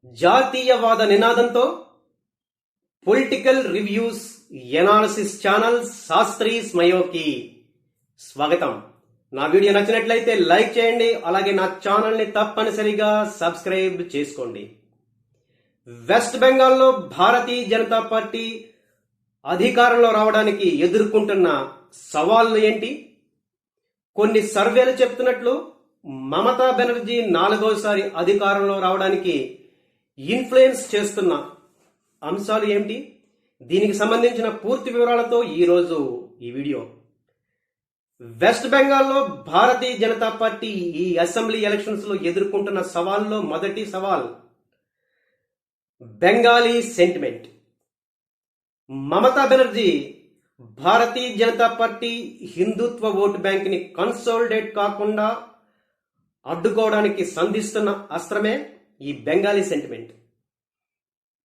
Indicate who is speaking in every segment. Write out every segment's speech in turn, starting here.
Speaker 1: జాతీయవాద నినాదంతో political reviews analysis channel Shastri స్మయోకి స్వాగతం. నా వీడియో నచ్చినట్లయితే లైక్ చేయండి, అలాగే నా ఛానల్ని తప్పనిసరిగా సబ్స్క్రైబ్ చేసుకోండి. వెస్ట్ బెంగాల్లో భారతీయ జనతా పార్టీ అధికారంలో రావడానికి ఎదుర్కొంటున్న సవాళ్లు ఏంటి? కొన్ని సర్వేలు చెప్తున్నట్లు మమతా బెనర్జీ నాలుగోసారి అధికారంలో రావడానికి ఇన్ఫ్లుయెన్స్ చేస్తున్న అంశాలు ఏమిటి? దీనికి సంబంధించిన పూర్తి వివరాలతో ఈరోజు ఈ వీడియో. వెస్ట్ బెంగాల్లో భారతీయ జనతా పార్టీ ఈ అసెంబ్లీ ఎలక్షన్స్ లో ఎదుర్కొంటున్న సవాల్లో మొదటి సవాల్ బెంగాలీ సెంటిమెంట్. మమతా బెనర్జీ భారతీయ జనతా పార్టీ హిందుత్వ ఓటు బ్యాంక్ ని కన్సాలిడేట్ కాకుండా అడ్డుకోవడానికి సంధిస్తున్న అస్త్రమే ఈ బెంగాలీ సెంటిమెంట్.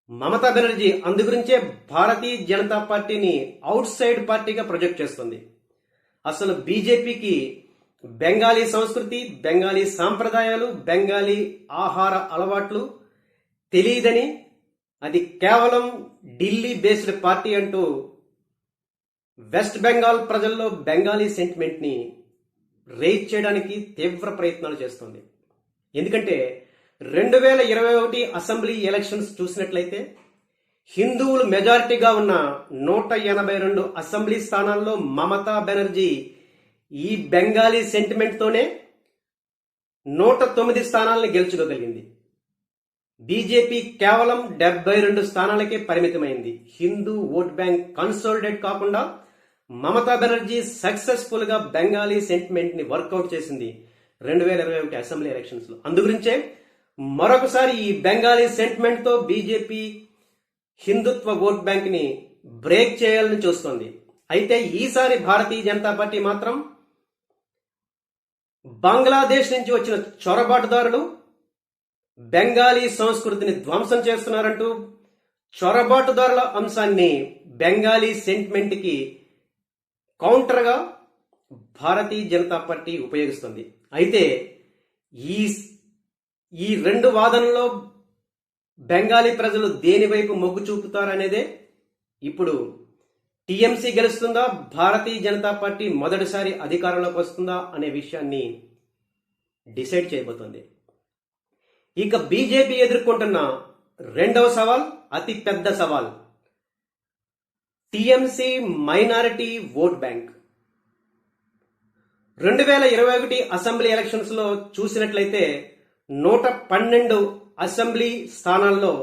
Speaker 1: మమతా బెనర్జీ అందుగురించే భారతీయ జనతా పార్టీని అవుట్ సైడ్ పార్టీగా ప్రొజెక్ట్ చేస్తుంది. అసలు బీజేపీకి బెంగాలీ సంస్కృతి, బెంగాలీ సాంప్రదాయాలు, బెంగాలీ ఆహార అలవాట్లు తెలియదని, అది కేవలం ఢిల్లీ బేస్డ్ పార్టీ అంటూ వెస్ట్ బెంగాల్ ప్రజల్లో బెంగాలీ సెంటిమెంట్ ని రేజ్ చేయడానికి తీవ్ర ప్రయత్నాలు చేస్తుంది. ఎందుకంటే 2021 అసెంబ్లీ ఎలక్షన్స్ చూసినట్లయితే హిందువులు మెజారిటీగా ఉన్న 182 అసెంబ్లీ స్థానాల్లో మమతా బెనర్జీ ఈ బెంగాలీ సెంటిమెంట్ తోనే 109 స్థానాలను గెలుచుకోగలిగింది. బీజేపీ కేవలం 72 స్థానాలకే పరిమితమైంది. హిందూ ఓట్ బ్యాంక్ కన్సాలిడేట్ కాకుండా మమతా బెనర్జీ సక్సెస్ఫుల్ గా బెంగాలీ సెంటిమెంట్ ని వర్కౌట్ చేసింది 2021 అసెంబ్లీ ఎలక్షన్స్ లో. అందుగురించే మరొకసారి ఈ బెంగాలీ సెంటిమెంట్ తో బీజేపీ హిందుత్వ ఓట్ బ్యాంక్ ని బ్రేక్ చేయాలని చూస్తోంది. అయితే ఈసారి భారతీయ జనతా పార్టీ మాత్రం బంగ్లాదేశ్ నుంచి వచ్చిన చొరబాటుదారులు బెంగాలీ సంస్కృతిని ధ్వంసం చేస్తున్నారంటూ చొరబాటుదారుల అంశాన్ని బెంగాలీ సెంటిమెంట్ కి కౌంటర్ గా భారతీయ జనతా పార్టీ ఉపయోగిస్తుంది. అయితే ఈ రెండు వాదనలో బెంగాలీ ప్రజలు దేని వైపు మొగ్గు చూపుతారనేదే ఇప్పుడు టీఎంసీ గెలుస్తుందా, భారతీయ జనతా పార్టీ మొదటిసారి అధికారంలోకి వస్తుందా అనే విషయాన్ని డిసైడ్ చేయబోతోంది. ఇక బీజేపీ ఎదుర్కొంటున్న రెండవ సవాల్ అతి పెద్ద సవాల్ TMC minority vote bank. 2021 assembly elections లో చూసినట్లయితే 112 అసెంబ్లీ స్థానాల్లో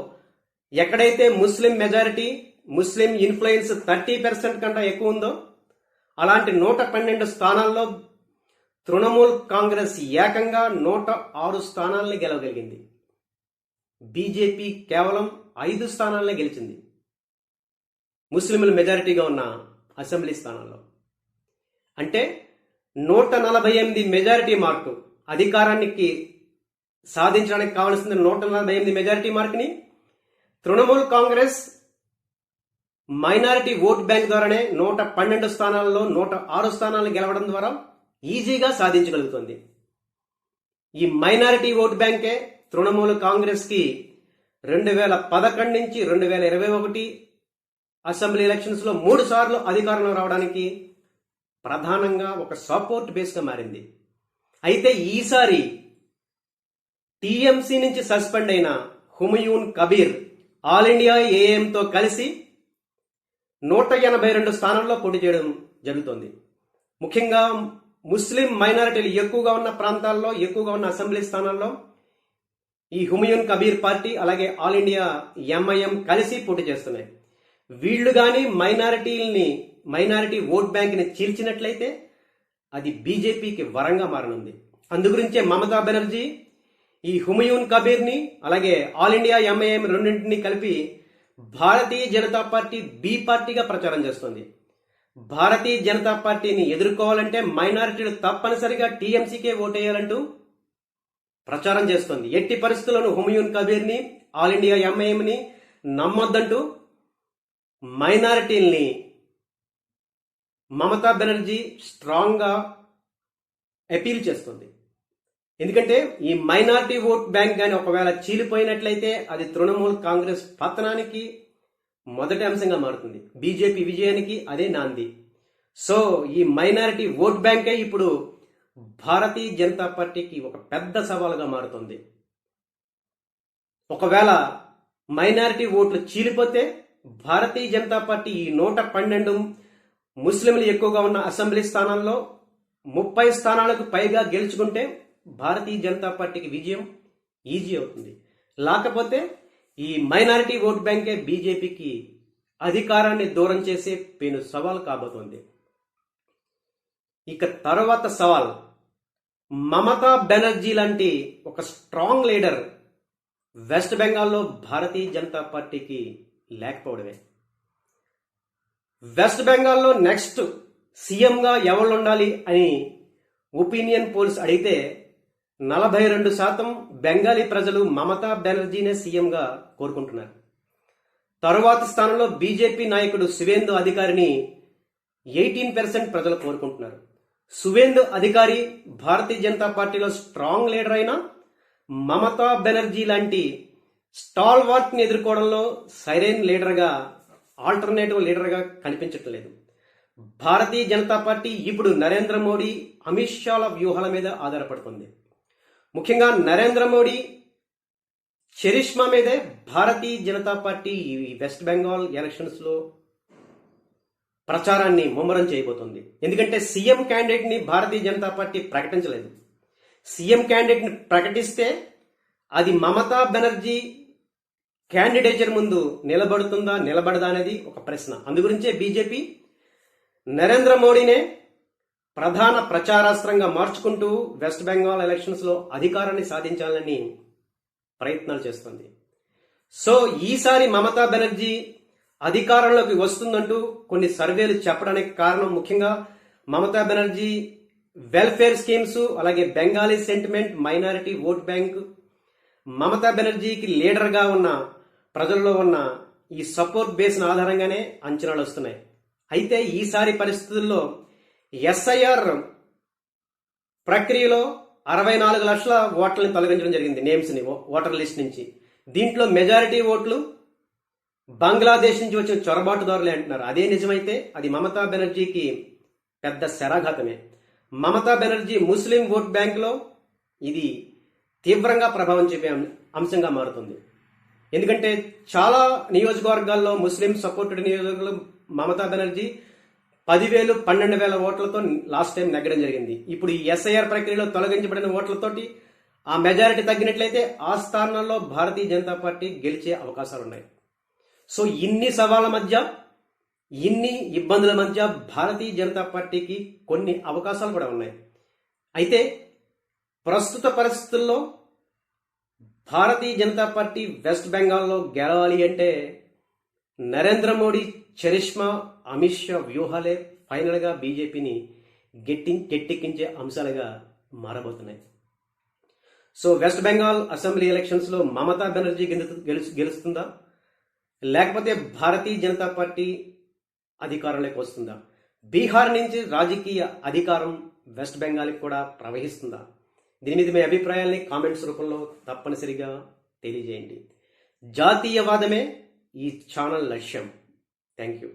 Speaker 1: ఎక్కడైతే ముస్లిం మెజారిటీ, ముస్లిం ఇన్ఫ్లుయెన్స్ 30% కంటే ఎక్కువ ఉందో అలాంటి 112 స్థానాల్లో తృణమూల్ కాంగ్రెస్ ఏకంగా 106 స్థానాలని గెలవగలిగింది. బీజేపీ కేవలం 5 స్థానాలనే గెలిచింది ముస్లింలు మెజారిటీగా ఉన్న అసెంబ్లీ స్థానాల్లో. అంటే 148 మెజారిటీ మార్కు అధికారానికి సాధించడానికి కావలసిన 148 మెజారిటీ మార్కుని Trinamool Congress minority vote bank ద్వారానే 112 స్థానాల్లో 106 స్థానాలను గెలవడం ద్వారా ఈజీగా సాధించగలుగుతుంది. ఈ మైనారిటీ ఓట్ బ్యాంకే తృణమూల్ కాంగ్రెస్ కి 2011 నుంచి 2021 అసెంబ్లీ ఎలక్షన్స్ లో 3 సార్లు అధికారంలో రావడానికి ప్రధానంగా ఒక సపోర్ట్ బేస్ గా మారింది. అయితే ఈసారి టీఎంసీ నుంచి సస్పెండ్ అయిన హుమయూన్ కబీర్ ఆల్ ఇండియా ఏఎంతో కలిసి 182 స్థానాల్లో పోటీ చేయడం జరుగుతోంది. ముఖ్యంగా ముస్లిం మైనారిటీలు ఎక్కువగా ఉన్న ప్రాంతాల్లో, ఎక్కువగా ఉన్న అసెంబ్లీ స్థానాల్లో ఈ హుమయూన్ కబీర్ పార్టీ అలాగే ఆల్ ఇండియా ఎంఐఎం కలిసి పోటీ చేస్తున్నాయి. వీళ్లు గాని మైనారిటీ ఓట్ బ్యాంక్ ని చీల్చినట్లయితే అది బీజేపీకి వరంగా మారనుంది. అందుగురించే మమతా బెనర్జీ ఈ హుమయూన్ కబీర్ ని అలాగే ఆల్ ఇండియా ఎంఐఎం రెండింటిని కలిపి భారతీయ జనతా పార్టీ బి పార్టీగా ప్రచారం చేస్తుంది. భారతీయ జనతా పార్టీని ఎదుర్కోవాలంటే మైనారిటీలు తప్పనిసరిగా టీఎంసీకే ఓటేయాలంటూ ప్రచారం చేస్తుంది. ఎట్టి పరిస్థితుల్లోనూ హుమయూన్ కబీర్ ని ఆల్ ఇండియా ఎంఐఎం ని నమ్మొద్దంటూ మైనారిటీల్ని మమతా బెనర్జీ స్ట్రాంగ్ గా అపీల్ చేస్తుంది. ఎందుకంటే ఈ మైనారిటీ ఓట్ బ్యాంక్ కానీ ఒకవేళ చీలిపోయినట్లయితే అది తృణమూల్ కాంగ్రెస్ పతనానికి మొదటి అంశంగా మారుతుంది. బీజేపీ విజయానికి అదే నాంది. సో ఈ మైనారిటీ ఓట్ బ్యాంకే ఇప్పుడు భారతీయ జనతా పార్టీకి ఒక పెద్ద సవాలుగా మారుతుంది. ఒకవేళ మైనారిటీ ఓట్లు చీలిపోతే భారతీయ జనతా పార్టీ ఈ 112 ముస్లింలు ఎక్కువగా ఉన్న అసెంబ్లీ స్థానాల్లో 30 స్థానాలకు పైగా గెలుచుకుంటే భారతీయ జనతా పార్టీకి విజయం ఈజీ అవుతుంది. లేకపోతే ఈ మైనారిటీ ఓట్ బ్యాంకే బీజేపీకి అధికారాన్ని దూరం చేసే పెను సవాల్ కాబోతోంది. ఇక తర్వాత సవాల్ మమతా బెనర్జీ లాంటి ఒక స్ట్రాంగ్ లీడర్ వెస్ట్ బెంగాల్లో భారతీయ జనతా పార్టీకి లేకపోవడమే. వెస్ట్ బెంగాల్లో నెక్స్ట్ సీఎంగా ఎవరు ఉండాలి అని ఒపీనియన్ పోల్స్ అడిగితే 42% బెంగాలీ ప్రజలు మమతా బెనర్జీనే సీఎంగా కోరుకుంటున్నారు. తరువాత స్థానంలో బీజేపీ నాయకుడు సువేందు అధికారిని 18% ప్రజలు కోరుకుంటున్నారు. సువేందు అధికారి భారతీయ జనతా పార్టీలో స్ట్రాంగ్ లీడర్ అయినా మమతా బెనర్జీ లాంటి స్టాల్వార్ట్ ని ఎదుర్కోవడంలో సరైన లీడర్గా ఆల్టర్నేటివ్ లీడర్గా కనిపించటం లేదు. భారతీయ జనతా పార్టీ ఇప్పుడు నరేంద్ర మోడీ అమిత్ షాల వ్యూహాల మీద ఆధారపడుతుంది. ముఖ్యంగా నరేంద్ర మోడీ చరిష్మా మీదే భారతీయ జనతా పార్టీ ఈ వెస్ట్ బెంగాల్ ఎలక్షన్స్ లో ప్రచారాన్ని ముమ్మరం చేయబోతుంది. ఎందుకంటే సీఎం క్యాండిడేట్ ని భారతీయ జనతా పార్టీ ప్రకటించలేదు. సీఎం క్యాండిడేట్ ని ప్రకటిస్తే అది మమతా బెనర్జీ క్యాండిడేచర్ ముందు నిలబడుతుందా నిలబడదా అనేది ఒక ప్రశ్న. అందుగురించే బీజేపీ నరేంద్ర మోడీనే ప్రధాన ప్రచారాస్త్రంగా మార్చుకుంటూ వెస్ట్ బెంగాల్ ఎలక్షన్స్ లో అధికారాన్ని సాధించాలని ప్రయత్నాలు చేస్తుంది. సో ఈసారి మమతా బెనర్జీ అధికారంలోకి వస్తుందంటూ కొన్ని సర్వేలు చెప్పడానికి కారణం ముఖ్యంగా మమతా బెనర్జీ వెల్ఫేర్ స్కీమ్స్, అలాగే Bengali sentiment, minority vote bank, Mamata బెనర్జీకి లీడర్గా ఉన్న ప్రజల్లో ఉన్న ఈ సపోర్ట్ బేస్ ఆధారంగానే అంచనాలు వస్తున్నాయి. అయితే ఈసారి పరిస్థితుల్లో ఎస్ఐఆర్ ప్రక్రియలో 64 లక్షల ఓట్లని తొలగించడం జరిగింది, నేమ్స్ ని ఓటర్ లిస్ట్ నుంచి. దీంట్లో మెజారిటీ ఓట్లు బంగ్లాదేశ్ నుంచి వచ్చిన చొరబాటుదారులే అంటున్నారు. అదే నిజమైతే అది మమతా బెనర్జీకి పెద్ద శరాఘాతమే. Mamata Banerjee Muslim vote bank లో ఇది తీవ్రంగా ప్రభావం చూపే అంశంగా మారుతుంది. ఎందుకంటే చాలా నియోజకవర్గాల్లో ముస్లిం సపోర్టెడ్ నియోజకవర్గాల్లో మమతా బెనర్జీ 10,000, 12,000 ఓట్లతో లాస్ట్ టైం నెగ్గడం జరిగింది. ఇప్పుడు ఈ ఎస్ఐఆర్ ప్రక్రియలో తొలగించబడిన ఓట్లతోటి ఆ మెజారిటీ తగ్గినట్లయితే ఆ స్థానాల్లో భారతీయ జనతా పార్టీ గెలిచే అవకాశాలు ఉన్నాయి. సో ఇన్ని సవాళ్ళ మధ్య, ఇన్ని ఇబ్బందుల మధ్య భారతీయ జనతా పార్టీకి కొన్ని అవకాశాలు కూడా ఉన్నాయి. అయితే ప్రస్తుత పరిస్థితుల్లో భారతీయ జనతా పార్టీ వెస్ట్ బెంగాల్లో గెలవాలి అంటే నరేంద్ర మోడీ చరిష్మా, అమిత్ షా వ్యూహాలే ఫైనల్ గా బీజేపీని గట్టెక్కించే అంశాలుగా మారబోతున్నాయి. So West Bengal assembly elections లో మమతా బెనర్జీ గెలుస్తుందా, లేకపోతే భారతీయ జనతా పార్టీ అధికారంలోకి వస్తుందా? బీహార్ నుంచి రాజకీయ అధికారం వెస్ట్ బెంగాల్కి కూడా ప్రవహిస్తుందా? దీని మీద మీ అభిప్రాయాల్ని కామెంట్స్ రూపంలో తప్పనిసరిగా తెలియజేయండి. జాతీయవాదమే ఈ ఛానల్ లక్ష్యం. Thank you.